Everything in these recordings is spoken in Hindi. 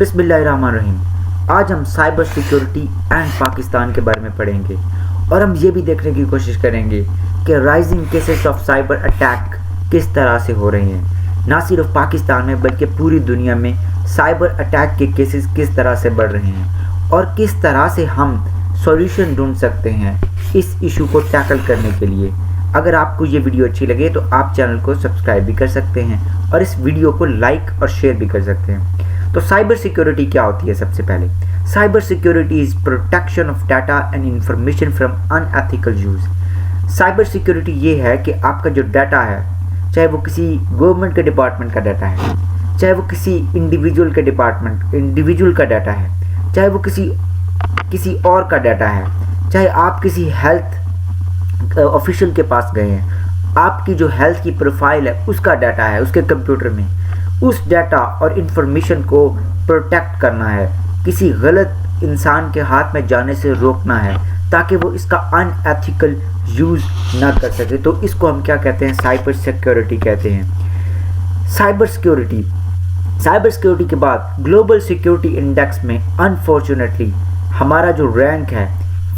बिस्मिल्लाहिर्रहमानिर्रहीम। आज हम साइबर सिक्योरिटी एंड पाकिस्तान के बारे में पढ़ेंगे और हम ये भी देखने की कोशिश करेंगे कि rising cases of cyber attack किस तरह से हो रहे हैं। ना सिर्फ पाकिस्तान में बल्कि पूरी दुनिया में साइबर अटैक के केसेस किस तरह से बढ़ रहे हैं और किस तरह से हम सॉल्यूशन ढूंढ सकते हैं इस इशू को टैकल करने के लिए। अगर आपको ये वीडियो अच्छी लगे तो आप चैनल को सब्सक्राइब भी कर सकते हैं और इस वीडियो को लाइक और शेयर भी कर सकते हैं। तो साइबर सिक्योरिटी क्या होती है? सबसे पहले cyber security is protection of data and information from unethical use. Cyber security ये है कि आपका जो डाटा है, चाहे वो किसी गवर्नमेंट के डिपार्टमेंट का डाटा है, चाहे वो किसी इंडिविजुअल का डाटा है, चाहे वो किसी और का डाटा है, चाहे आप किसी हेल्थ ऑफिशियल के पास गए हैं, आपकी जो हेल्थ की प्रोफाइल है उसका डाटा है उसके कंप्यूटर में, उस डाटा और इन्फॉर्मेशन को प्रोटेक्ट करना है, किसी गलत इंसान के हाथ में जाने से रोकना है ताकि वो इसका अनएथिकल यूज़ ना कर सके। तो इसको हम क्या कहते हैं? साइबर सिक्योरिटी कहते हैं। साइबर सिक्योरिटी के बाद ग्लोबल सिक्योरिटी इंडेक्स में अनफॉर्चुनेटली हमारा जो रैंक है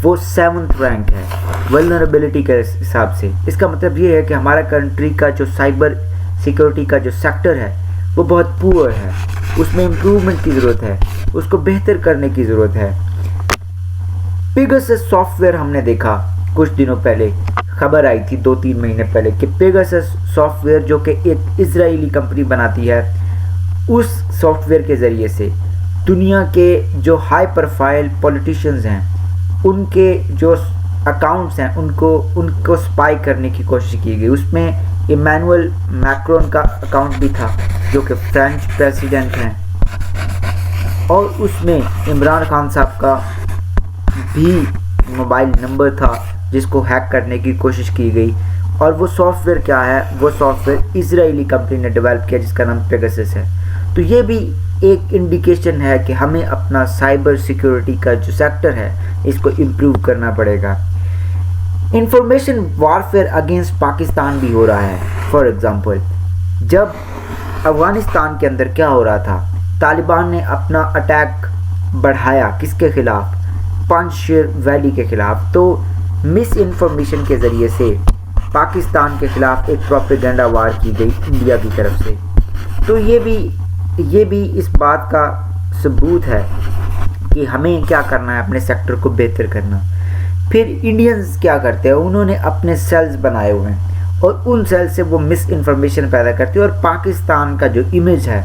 वो 7th रैंक है वल्नरेबिलिटी के हिसाब से। इसका मतलब ये है कि हमारा कंट्री का जो साइबर सिक्योरिटी का जो सेक्टर है वो बहुत पुअर है, उसमें इम्प्रूवमेंट की ज़रूरत है, उसको बेहतर करने की ज़रूरत है। पेगासस सॉफ्टवेयर हमने देखा कुछ दिनों पहले, खबर आई थी 2-3 महीने पहले कि पेगासस सॉफ्टवेयर जो कि एक इजरायली कंपनी बनाती है, उस सॉफ्टवेयर के ज़रिए से दुनिया के जो हाई प्रोफाइल पॉलिटिशियंस हैं उनके जो अकाउंट्स हैं उनको स्पाई करने की कोशिश की गई। उसमें इमैनुअल मैक्रोन का अकाउंट भी था जो कि फ्रेंच प्रेसिडेंट हैं, और उसमें इमरान खान साहब का भी मोबाइल नंबर था जिसको हैक करने की कोशिश की गई। और वो सॉफ्टवेयर क्या है? वो सॉफ्टवेयर इजरायली कंपनी ने डेवलप किया जिसका नाम पेगासस है। तो ये भी एक इंडिकेशन है कि हमें अपना साइबर सिक्योरिटी का जो सेक्टर है इसको इम्प्रूव करना पड़ेगा। इंफॉर्मेशन वारफेयर अगेंस्ट पाकिस्तान भी हो रहा है। फॉर एग्ज़ाम्पल, जब अफ़गानिस्तान के अंदर क्या हो रहा था, तालिबान ने अपना अटैक बढ़ाया किसके ख़िलाफ़? पंजशीर वैली के ख़िलाफ़। तो मिस इन्फॉर्मेशन के ज़रिए से पाकिस्तान के ख़िलाफ़ एक प्रोपेगेंडा वार की गई इंडिया की तरफ से। तो ये भी इस बात का सबूत है कि हमें क्या करना है, अपने सेक्टर को बेहतर करना। फिर इंडियंस क्या करते हैं? उन्होंने अपने सेल्स बनाए हुए हैं और उन सेल्स से वो मिस इन्फॉर्मेशन पैदा करते हैं और पाकिस्तान का जो इमेज है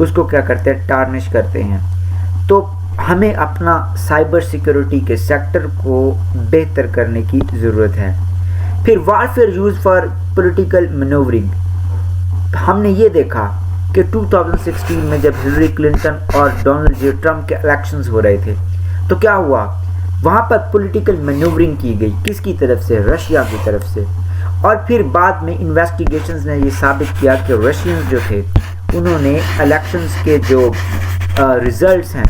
उसको क्या करते हैं? टार्निश करते हैं। तो हमें अपना साइबर सिक्योरिटी के सेक्टर को बेहतर करने की ज़रूरत है। फिर warfare use for political manoeuvring. हमने ये देखा कि 2016 में जब हिलरी क्लिंटन और डोनाल्ड जे ट्रम्प के इलेक्शंस हो रहे थे तो क्या हुआ? वहाँ पर पॉलिटिकल मैनूवरिंग की गई। किसकी तरफ से? रशिया की तरफ से। और फिर बाद में इन्वेस्टिगेशंस ने ये साबित किया कि रशियंस जो थे उन्होंने इलेक्शंस के जो रिज़ल्ट्स हैं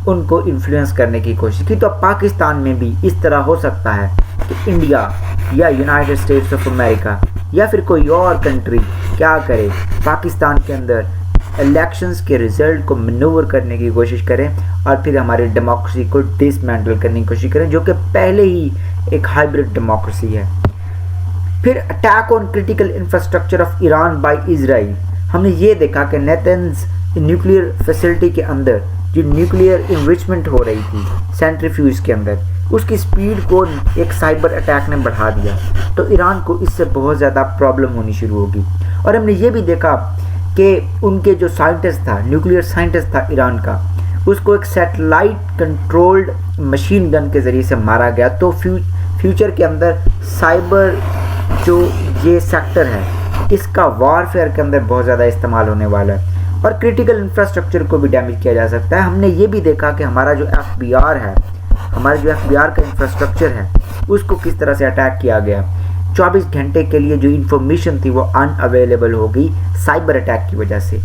उनको इन्फ्लुएंस करने की कोशिश की। तो अब पाकिस्तान में भी इस तरह हो सकता है कि इंडिया या यूनाइटेड स्टेट्स ऑफ अमेरिका या फिर कोई और कंट्री क्या करे, पाकिस्तान के अंदर इलेक्शंस के रिज़ल्ट को मैनूवर करने की कोशिश करें और फिर हमारे डेमोक्रेसी को डिसमेंटल करने की कोशिश करें, जो कि पहले ही एक हाइब्रिड डेमोक्रेसी है। फिर attack on critical infrastructure of Iran by Israel. हमने ये देखा कि नेतन्स न्यूक्लियर फैसिलिटी के अंदर जो न्यूक्लियर इन्रिचमेंट हो रही थी सेंट्रीफ्यूज के अंदर, उसकी स्पीड को एक साइबर अटैक ने बढ़ा दिया। तो ईरान को इससे बहुत ज़्यादा प्रॉब्लम होनी शुरू होगी। और हमने ये भी देखा कि उनके जो साइंटिस्ट था, न्यूक्लियर साइंटिस्ट था ईरान का, उसको एक सैटेलाइट कंट्रोल्ड मशीन गन के ज़रिए से मारा गया। तो फ्यूचर के अंदर साइबर जो ये सेक्टर है इसका वारफेयर के अंदर बहुत ज़्यादा इस्तेमाल होने वाला है और क्रिटिकल इंफ्रास्ट्रक्चर को भी डैमेज किया जा सकता है। हमने ये भी देखा कि हमारा जो FBI है, हमारा जो FBI का इंफ्रास्ट्रक्चर है उसको किस तरह से अटैक किया गया। 24 घंटे के लिए जो इन्फॉर्मेशन थी वो अनअवेलेबल हो गई साइबर अटैक की वजह से।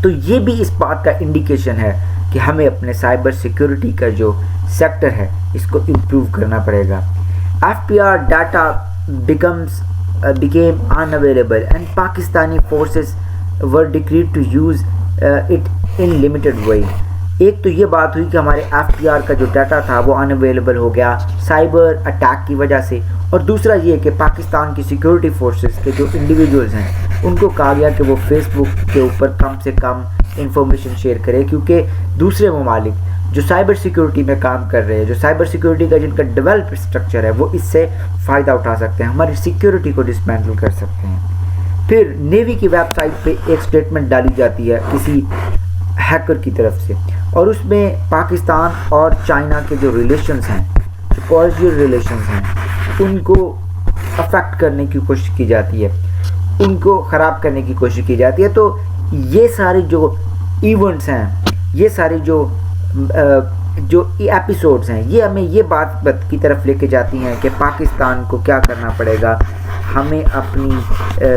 तो ये भी इस बात का इंडिकेशन है कि हमें अपने साइबर सिक्योरिटी का जो सेक्टर है इसको इम्प्रूव करना पड़ेगा। FBR data became unavailable and Pakistani forces were decreed to use it in limited way। एक तो ये बात हुई कि हमारे एफटीआर का जो डाटा था वो अनअवेलेबल हो गया साइबर अटैक की वजह से, और दूसरा ये कि पाकिस्तान की सिक्योरिटी फोर्सेस के जो इंडिविजुअल्स हैं उनको कहा गया कि वो फेसबुक के ऊपर कम से कम इंफॉर्मेशन शेयर करें, क्योंकि दूसरे ममालिक जो साइबर सिक्योरिटी में काम कर रहे हैं, जो साइबर सिक्योरिटी का जिनका डेवलप स्ट्रक्चर है, वो इससे फ़ायदा उठा सकते हैं, हमारी सिक्योरिटी को डिसमेंटल कर सकते हैं। फिर नेवी की वेबसाइट पे एक स्टेटमेंट डाली जाती है किसी हैकर की तरफ से, और उसमें पाकिस्तान और चाइना के जो रिलेशंस हैं, जो कॉर्डियल रिलेशंस हैं, उनको अफेक्ट करने की कोशिश की जाती है, उनको ख़राब करने की कोशिश की जाती है। तो ये सारे जो इवेंट्स हैं, ये सारे जो एपिसोड्स हैं, ये हमें ये बात की तरफ लेके जाती हैं कि पाकिस्तान को क्या करना पड़ेगा, हमें अपनी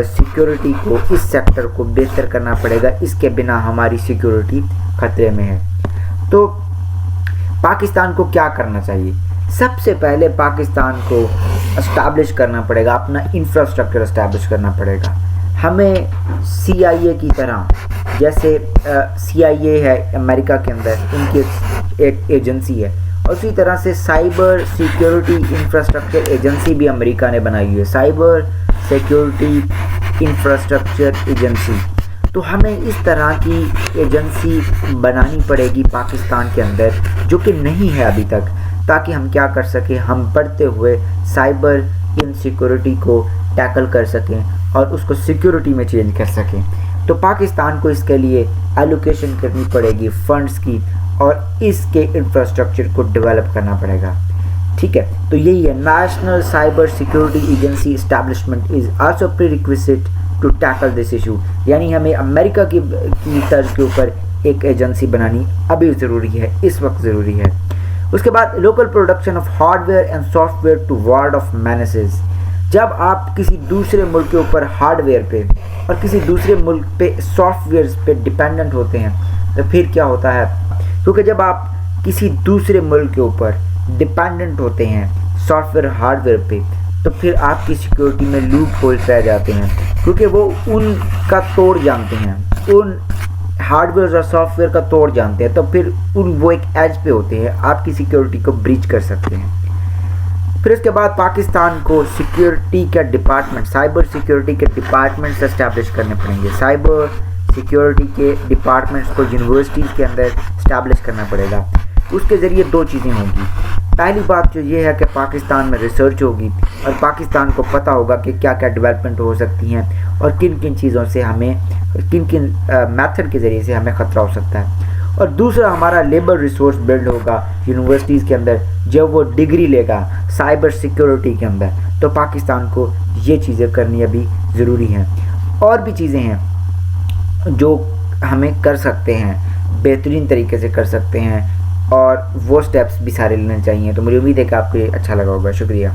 सिक्योरिटी को, इस सेक्टर को बेहतर करना पड़ेगा, इसके बिना हमारी सिक्योरिटी खतरे में है। तो पाकिस्तान को क्या करना चाहिए? सबसे पहले पाकिस्तान को एस्टैब्लिश करना पड़ेगा, अपना इंफ्रास्ट्रक्चर एस्टैब्लिश करना पड़ेगा। हमें CIA की तरह, जैसे CIA है अमेरिका के अंदर, उनकी एक एजेंसी है, और उसी तरह से साइबर सिक्योरिटी इंफ्रास्ट्रक्चर एजेंसी भी अमेरिका ने बनाई हुई है, साइबर सिक्योरिटी इंफ्रास्ट्रक्चर एजेंसी। तो हमें इस तरह की एजेंसी बनानी पड़ेगी पाकिस्तान के अंदर, जो कि नहीं है अभी तक, ताकि हम क्या कर सकें, हम बढ़ते हुए साइबर इनसिक्योरिटी को टैकल कर सकें और उसको सिक्योरिटी में चेंज कर सकें। तो पाकिस्तान को इसके लिए एलोकेशन करनी पड़ेगी फंड्स की, और इसके इंफ्रास्ट्रक्चर को डेवलप करना पड़ेगा। ठीक है, तो यही है, national cyber security agency establishment is also prerequisite to tackle this issue. यानी हमें अमेरिका की तर्ज के ऊपर एक एजेंसी बनानी अभी ज़रूरी है, इस वक्त ज़रूरी है। उसके बाद local production of hardware and software to ward off menaces. जब आप किसी दूसरे मुल्क के ऊपर हार्डवेयर पे और किसी दूसरे मुल्क पे सॉफ्टवेयर पे डिपेंडेंट होते हैं, तो फिर क्या होता है, क्योंकि जब आप किसी दूसरे मुल्क के ऊपर डिपेंडेंट होते हैं सॉफ्टवेयर हार्डवेयर पे, तो फिर आपकी सिक्योरिटी में लूप होल्स रह जाते हैं, क्योंकि वो उनका तोड़ जानते हैं, उन हार्डवेयर और सॉफ्टवेयर का तोड़ जानते हैं, तो फिर वो एक एज पे होते हैं, आपकी सिक्योरिटी को ब्रीच कर सकते हैं। फिर उसके बाद पाकिस्तान को सिक्योरिटी का डिपार्टमेंट, साइबर सिक्योरिटी के डिपार्टमेंट्स एस्टैब्लिश करने पड़ेंगे। साइबर सिक्योरिटी के डिपार्टमेंट्स को यूनिवर्सिटीज़ के अंदर इस्टेब्लिश करना पड़ेगा। उसके ज़रिए दो चीज़ें होंगी। पहली बात जो ये है कि पाकिस्तान में रिसर्च होगी और पाकिस्तान को पता होगा कि क्या क्या डेवलपमेंट हो सकती हैं और किन किन चीज़ों से हमें, किन किन मेथड के ज़रिए से हमें ख़तरा हो सकता है। और दूसरा, हमारा लेबर रिसोर्स बिल्ड होगा यूनिवर्सिटीज़ के अंदर। जब वो डिग्री लेगा साइबर सिक्योरिटी के अंदर, तो पाकिस्तान को ये चीज़ें करनी अभी ज़रूरी हैं। और भी चीज़ें हैं जो हमें कर सकते हैं, बेहतरीन तरीके से कर सकते हैं, और वो स्टेप्स भी सारे लेने चाहिए। तो मुझे उम्मीद है कि आपको ये अच्छा लगा होगा। शुक्रिया।